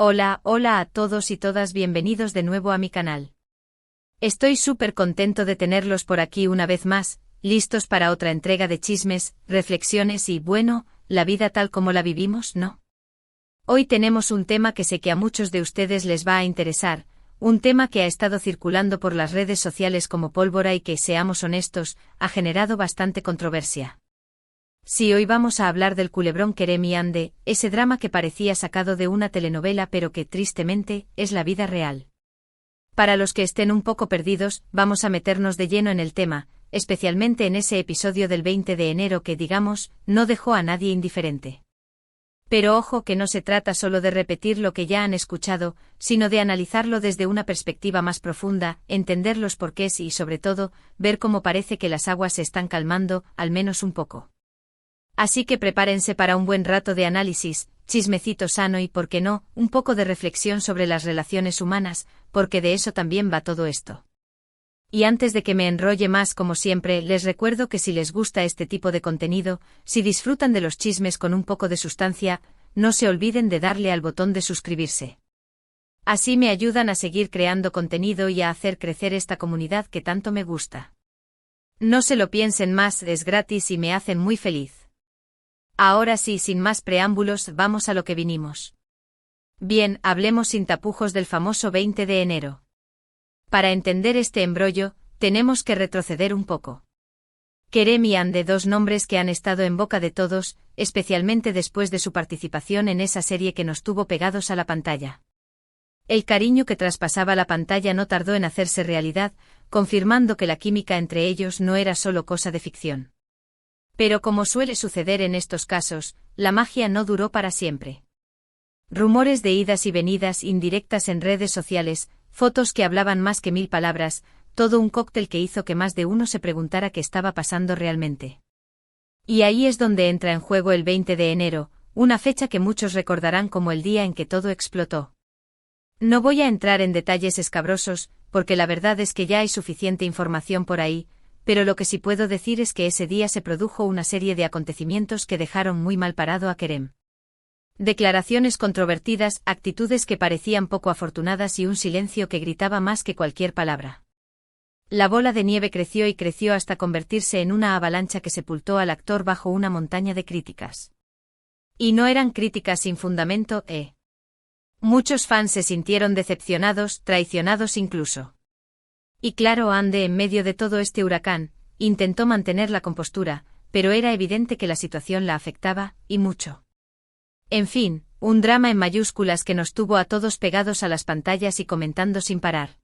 Hola a todos y todas, bienvenidos de nuevo a mi canal. Estoy súper contento de tenerlos por aquí una vez más, listos para otra entrega de chismes, reflexiones y, bueno, la vida tal como la vivimos, ¿no? Hoy tenemos un tema que sé que a muchos de ustedes les va a interesar, un tema que ha estado circulando por las redes sociales como pólvora y que, seamos honestos, ha generado bastante controversia. Sí, hoy vamos a hablar del culebrón Kerem y Hande, ese drama que parecía sacado de una telenovela pero que, tristemente, es la vida real. Para los que estén un poco perdidos, vamos a meternos de lleno en el tema, especialmente en ese episodio del 20 de enero que, digamos, no dejó a nadie indiferente. Pero ojo, que no se trata solo de repetir lo que ya han escuchado, sino de analizarlo desde una perspectiva más profunda, entender los porqués y, sobre todo, ver cómo parece que las aguas se están calmando, al menos un poco. Así que prepárense para un buen rato de análisis, chismecito sano y, por qué no, un poco de reflexión sobre las relaciones humanas, porque de eso también va todo esto. Y antes de que me enrolle más, como siempre, les recuerdo que si les gusta este tipo de contenido, si disfrutan de los chismes con un poco de sustancia, no se olviden de darle al botón de suscribirse. Así me ayudan a seguir creando contenido y a hacer crecer esta comunidad que tanto me gusta. No se lo piensen más, es gratis y me hacen muy feliz. Ahora sí, sin más preámbulos, vamos a lo que vinimos. Bien, hablemos sin tapujos del famoso 20 de enero. Para entender este embrollo, tenemos que retroceder un poco. Kerem y Hande, dos nombres que han estado en boca de todos, especialmente después de su participación en esa serie que nos tuvo pegados a la pantalla. El cariño que traspasaba la pantalla no tardó en hacerse realidad, confirmando que la química entre ellos no era solo cosa de ficción. Pero como suele suceder en estos casos, la magia no duró para siempre. Rumores de idas y venidas, indirectas en redes sociales, fotos que hablaban más que 1000 palabras, todo un cóctel que hizo que más de uno se preguntara qué estaba pasando realmente. Y ahí es donde entra en juego el 20 de enero, una fecha que muchos recordarán como el día en que todo explotó. No voy a entrar en detalles escabrosos, porque la verdad es que ya hay suficiente información por ahí, pero lo que sí puedo decir es que ese día se produjo una serie de acontecimientos que dejaron muy mal parado a Kerem. Declaraciones controvertidas, actitudes que parecían poco afortunadas y un silencio que gritaba más que cualquier palabra. La bola de nieve creció y creció hasta convertirse en una avalancha que sepultó al actor bajo una montaña de críticas. Y no eran críticas sin fundamento, Muchos fans se sintieron decepcionados, traicionados incluso. Y claro, Hande, en medio de todo este huracán, intentó mantener la compostura, pero era evidente que la situación la afectaba, y mucho. En fin, un drama en mayúsculas que nos tuvo a todos pegados a las pantallas y comentando sin parar.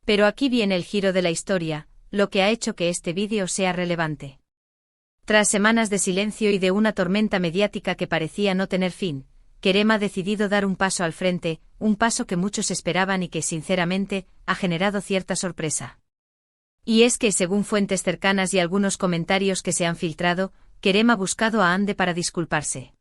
Pero aquí viene el giro de la historia, lo que ha hecho que este vídeo sea relevante. Tras semanas de silencio y de una tormenta mediática que parecía no tener fin, Kerem ha decidido dar un paso al frente, un paso que muchos esperaban y que, sinceramente, ha generado cierta sorpresa. Y es que, según fuentes cercanas y algunos comentarios que se han filtrado, Kerem ha buscado a Hande para disculparse.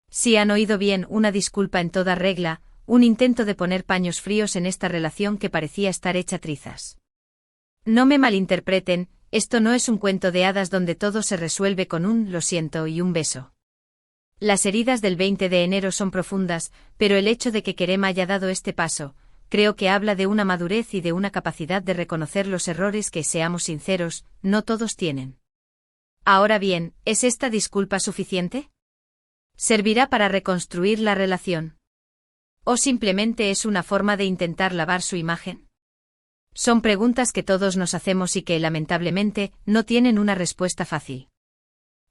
Sí, han oído bien, una disculpa en toda regla, un intento de poner paños fríos en esta relación que parecía estar hecha trizas. No me malinterpreten, esto no es un cuento de hadas donde todo se resuelve con un «lo siento» y un beso. Las heridas del 20 de enero son profundas, pero el hecho de que Kerem haya dado este paso, creo que habla de una madurez y de una capacidad de reconocer los errores que, seamos sinceros, no todos tienen. Ahora bien, ¿es esta disculpa suficiente? ¿Servirá para reconstruir la relación? ¿O simplemente es una forma de intentar lavar su imagen? Son preguntas que todos nos hacemos y que, lamentablemente, no tienen una respuesta fácil.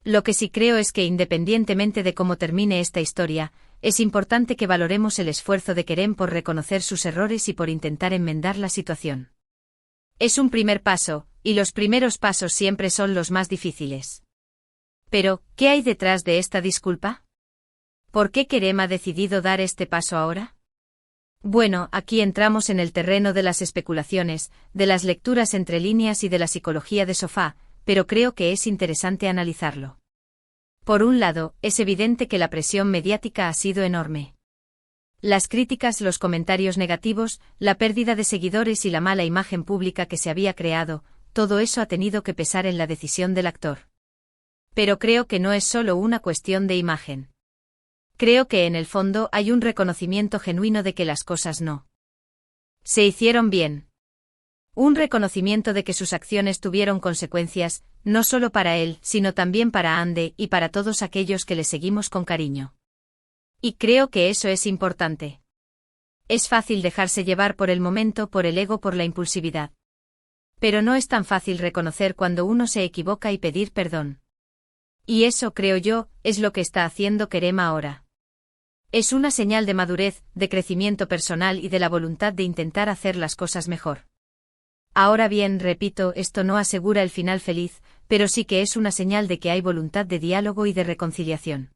Lo que sí creo es que, independientemente de cómo termine esta historia, es importante que valoremos el esfuerzo de Kerem por reconocer sus errores y por intentar enmendar la situación. Es un primer paso, y los primeros pasos siempre son los más difíciles. Pero, ¿qué hay detrás de esta disculpa? ¿Por qué Kerem ha decidido dar este paso ahora? Bueno, aquí entramos en el terreno de las especulaciones, de las lecturas entre líneas y de la psicología de sofá, pero creo que es interesante analizarlo. Por un lado, es evidente que la presión mediática ha sido enorme. Las críticas, los comentarios negativos, la pérdida de seguidores y la mala imagen pública que se había creado, todo eso ha tenido que pesar en la decisión del actor. Pero creo que no es solo una cuestión de imagen. Creo que en el fondo hay un reconocimiento genuino de que las cosas no se hicieron bien. Un reconocimiento de que sus acciones tuvieron consecuencias, no solo para él, sino también para Ande y para todos aquellos que le seguimos con cariño. Y creo que eso es importante. Es fácil dejarse llevar por el momento, por el ego, por la impulsividad. Pero no es tan fácil reconocer cuando uno se equivoca y pedir perdón. Y eso, creo yo, es lo que está haciendo Kerem ahora. Es una señal de madurez, de crecimiento personal y de la voluntad de intentar hacer las cosas mejor. Ahora bien, repito, esto no asegura el final feliz, pero sí que es una señal de que hay voluntad de diálogo y de reconciliación.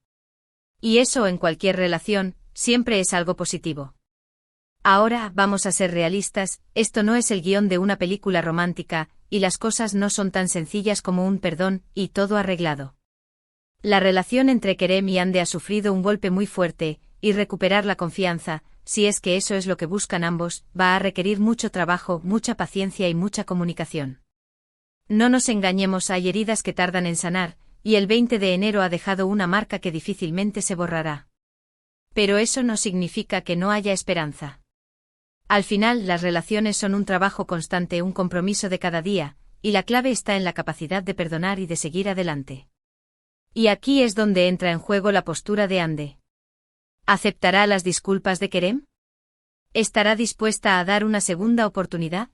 Y eso en cualquier relación, siempre es algo positivo. Ahora, vamos a ser realistas, esto no es el guión de una película romántica, y las cosas no son tan sencillas como un perdón, y todo arreglado. La relación entre Kerem y Ande ha sufrido un golpe muy fuerte, y recuperar la confianza, si es que eso es lo que buscan ambos, va a requerir mucho trabajo, mucha paciencia y mucha comunicación. No nos engañemos, hay heridas que tardan en sanar, y el 20 de enero ha dejado una marca que difícilmente se borrará. Pero eso no significa que no haya esperanza. Al final, las relaciones son un trabajo constante, un compromiso de cada día, y la clave está en la capacidad de perdonar y de seguir adelante. Y aquí es donde entra en juego la postura de Ande. ¿Aceptará las disculpas de Kerem? ¿Estará dispuesta a dar una segunda oportunidad?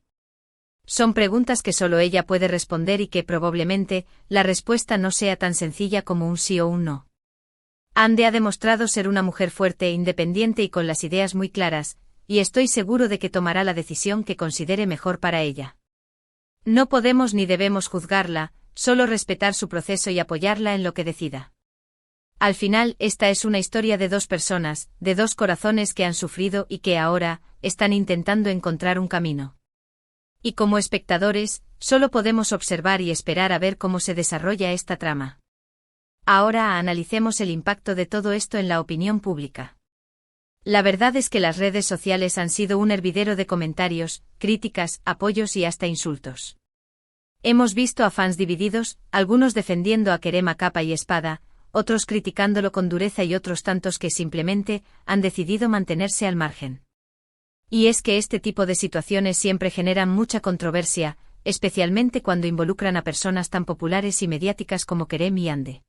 Son preguntas que solo ella puede responder y que probablemente la respuesta no sea tan sencilla como un sí o un no. Ande ha demostrado ser una mujer fuerte, independiente y con las ideas muy claras, y estoy seguro de que tomará la decisión que considere mejor para ella. No podemos ni debemos juzgarla, solo respetar su proceso y apoyarla en lo que decida. Al final, esta es una historia de dos personas, de dos corazones que han sufrido y que ahora están intentando encontrar un camino. Y como espectadores, solo podemos observar y esperar a ver cómo se desarrolla esta trama. Ahora analicemos el impacto de todo esto en la opinión pública. La verdad es que las redes sociales han sido un hervidero de comentarios, críticas, apoyos y hasta insultos. Hemos visto a fans divididos, algunos defendiendo a Kerem a capa y espada, otros criticándolo con dureza y otros tantos que simplemente han decidido mantenerse al margen. Y es que este tipo de situaciones siempre generan mucha controversia, especialmente cuando involucran a personas tan populares y mediáticas como Kerem y Ande.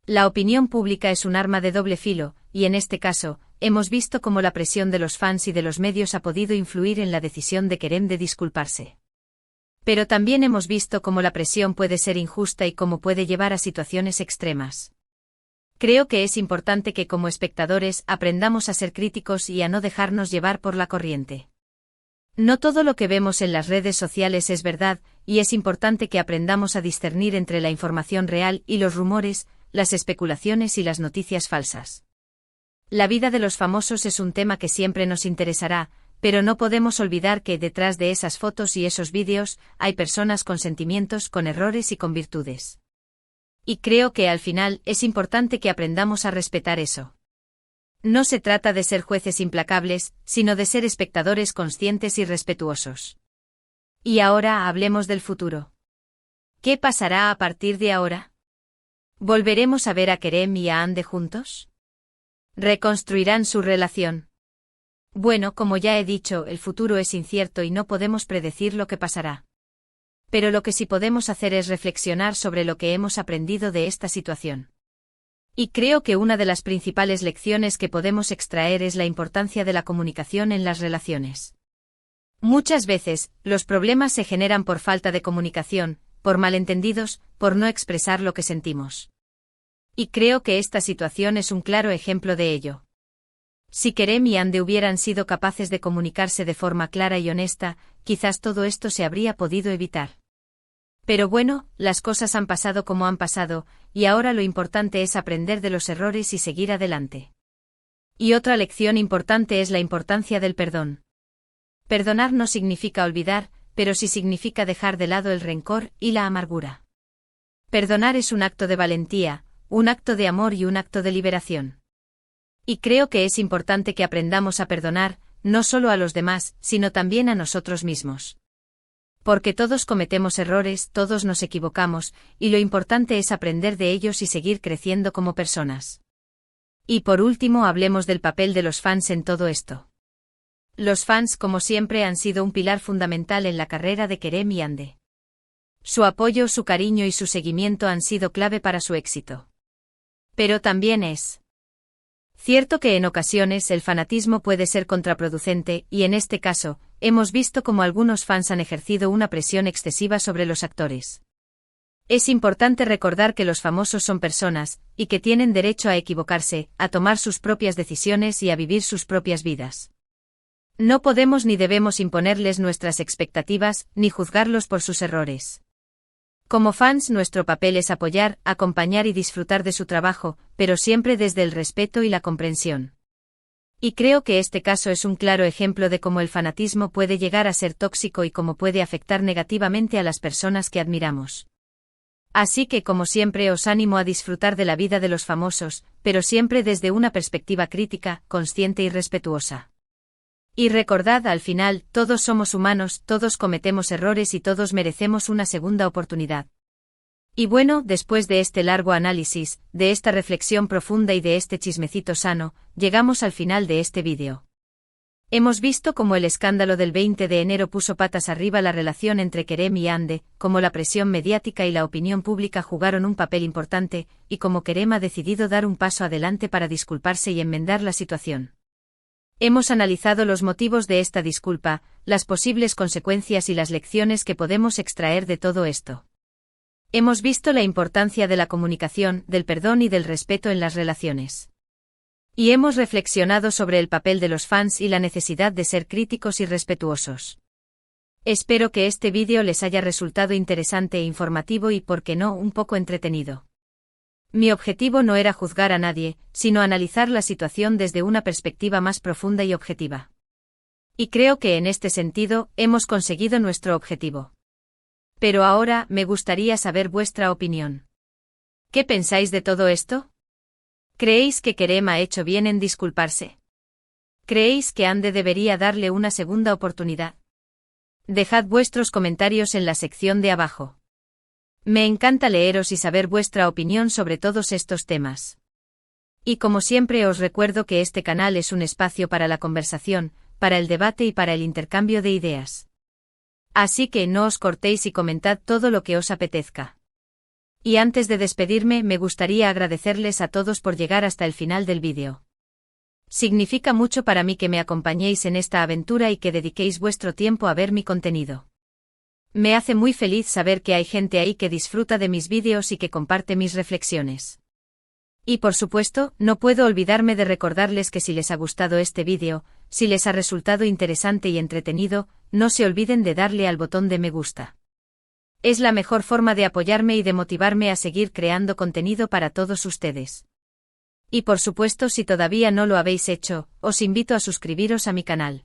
La opinión pública es un arma de doble filo, y en este caso, hemos visto cómo la presión de los fans y de los medios ha podido influir en la decisión de Kerem de disculparse. Pero también hemos visto cómo la presión puede ser injusta y cómo puede llevar a situaciones extremas. Creo que es importante que como espectadores aprendamos a ser críticos y a no dejarnos llevar por la corriente. No todo lo que vemos en las redes sociales es verdad, y es importante que aprendamos a discernir entre la información real y los rumores, las especulaciones y las noticias falsas. La vida de los famosos es un tema que siempre nos interesará, pero no podemos olvidar que detrás de esas fotos y esos vídeos hay personas con sentimientos, con errores y con virtudes. Y creo que al final es importante que aprendamos a respetar eso. No se trata de ser jueces implacables, sino de ser espectadores conscientes y respetuosos. Y ahora hablemos del futuro. ¿Qué pasará a partir de ahora? ¿Volveremos a ver a Kerem y a Ande juntos? ¿Reconstruirán su relación? Bueno, como ya he dicho, el futuro es incierto y no podemos predecir lo que pasará. Pero lo que sí podemos hacer es reflexionar sobre lo que hemos aprendido de esta situación. Y creo que una de las principales lecciones que podemos extraer es la importancia de la comunicación en las relaciones. Muchas veces, los problemas se generan por falta de comunicación, por malentendidos, por no expresar lo que sentimos. Y creo que esta situación es un claro ejemplo de ello. Si Kerem y Ande hubieran sido capaces de comunicarse de forma clara y honesta, quizás todo esto se habría podido evitar. Pero bueno, las cosas han pasado como han pasado, y ahora lo importante es aprender de los errores y seguir adelante. Y otra lección importante es la importancia del perdón. Perdonar no significa olvidar, pero sí significa dejar de lado el rencor y la amargura. Perdonar es un acto de valentía, un acto de amor y un acto de liberación. Y creo que es importante que aprendamos a perdonar, no solo a los demás, sino también a nosotros mismos. Porque todos cometemos errores, todos nos equivocamos, y lo importante es aprender de ellos y seguir creciendo como personas. Y por último hablemos del papel de los fans en todo esto. Los fans, como siempre, han sido un pilar fundamental en la carrera de Kerem y Hande. Su apoyo, su cariño y su seguimiento han sido clave para su éxito. Pero también es cierto que en ocasiones el fanatismo puede ser contraproducente, y en este caso, hemos visto cómo algunos fans han ejercido una presión excesiva sobre los actores. Es importante recordar que los famosos son personas, y que tienen derecho a equivocarse, a tomar sus propias decisiones y a vivir sus propias vidas. No podemos ni debemos imponerles nuestras expectativas, ni juzgarlos por sus errores. Como fans, nuestro papel es apoyar, acompañar y disfrutar de su trabajo, pero siempre desde el respeto y la comprensión. Y creo que este caso es un claro ejemplo de cómo el fanatismo puede llegar a ser tóxico y cómo puede afectar negativamente a las personas que admiramos. Así que, como siempre, os animo a disfrutar de la vida de los famosos, pero siempre desde una perspectiva crítica, consciente y respetuosa. Y recordad, al final, todos somos humanos, todos cometemos errores y todos merecemos una segunda oportunidad. Y bueno, después de este largo análisis, de esta reflexión profunda y de este chismecito sano, llegamos al final de este vídeo. Hemos visto cómo el escándalo del 20 de enero puso patas arriba la relación entre Kerem y Hande, cómo la presión mediática y la opinión pública jugaron un papel importante, y cómo Kerem ha decidido dar un paso adelante para disculparse y enmendar la situación. Hemos analizado los motivos de esta disculpa, las posibles consecuencias y las lecciones que podemos extraer de todo esto. Hemos visto la importancia de la comunicación, del perdón y del respeto en las relaciones. Y hemos reflexionado sobre el papel de los fans y la necesidad de ser críticos y respetuosos. Espero que este vídeo les haya resultado interesante e informativo y, por qué no, un poco entretenido. Mi objetivo no era juzgar a nadie, sino analizar la situación desde una perspectiva más profunda y objetiva. Y creo que en este sentido, hemos conseguido nuestro objetivo. Pero ahora, me gustaría saber vuestra opinión. ¿Qué pensáis de todo esto? ¿Creéis que Kerem ha hecho bien en disculparse? ¿Creéis que Hande debería darle una segunda oportunidad? Dejad vuestros comentarios en la sección de abajo. Me encanta leeros y saber vuestra opinión sobre todos estos temas. Y como siempre os recuerdo que este canal es un espacio para la conversación, para el debate y para el intercambio de ideas. Así que no os cortéis y comentad todo lo que os apetezca. Y antes de despedirme, me gustaría agradecerles a todos por llegar hasta el final del vídeo. Significa mucho para mí que me acompañéis en esta aventura y que dediquéis vuestro tiempo a ver mi contenido. Me hace muy feliz saber que hay gente ahí que disfruta de mis vídeos y que comparte mis reflexiones. Y por supuesto, no puedo olvidarme de recordarles que si les ha gustado este vídeo, si les ha resultado interesante y entretenido, no se olviden de darle al botón de me gusta. Es la mejor forma de apoyarme y de motivarme a seguir creando contenido para todos ustedes. Y por supuesto, si todavía no lo habéis hecho, os invito a suscribiros a mi canal.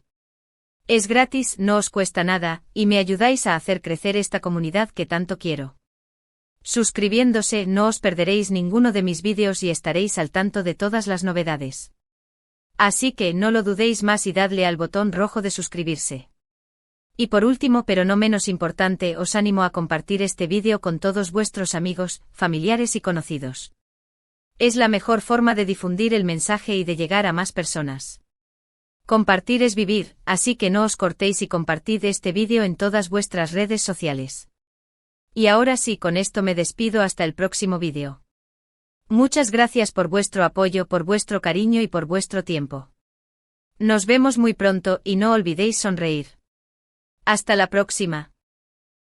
Es gratis, no os cuesta nada, y me ayudáis a hacer crecer esta comunidad que tanto quiero. Suscribiéndose no os perderéis ninguno de mis vídeos y estaréis al tanto de todas las novedades. Así que no lo dudéis más y dadle al botón rojo de suscribirse. Y por último, pero no menos importante, os animo a compartir este vídeo con todos vuestros amigos, familiares y conocidos. Es la mejor forma de difundir el mensaje y de llegar a más personas. Compartir es vivir, así que no os cortéis y compartid este vídeo en todas vuestras redes sociales. Y ahora sí, con esto me despido hasta el próximo vídeo. Muchas gracias por vuestro apoyo, por vuestro cariño y por vuestro tiempo. Nos vemos muy pronto y no olvidéis sonreír. Hasta la próxima.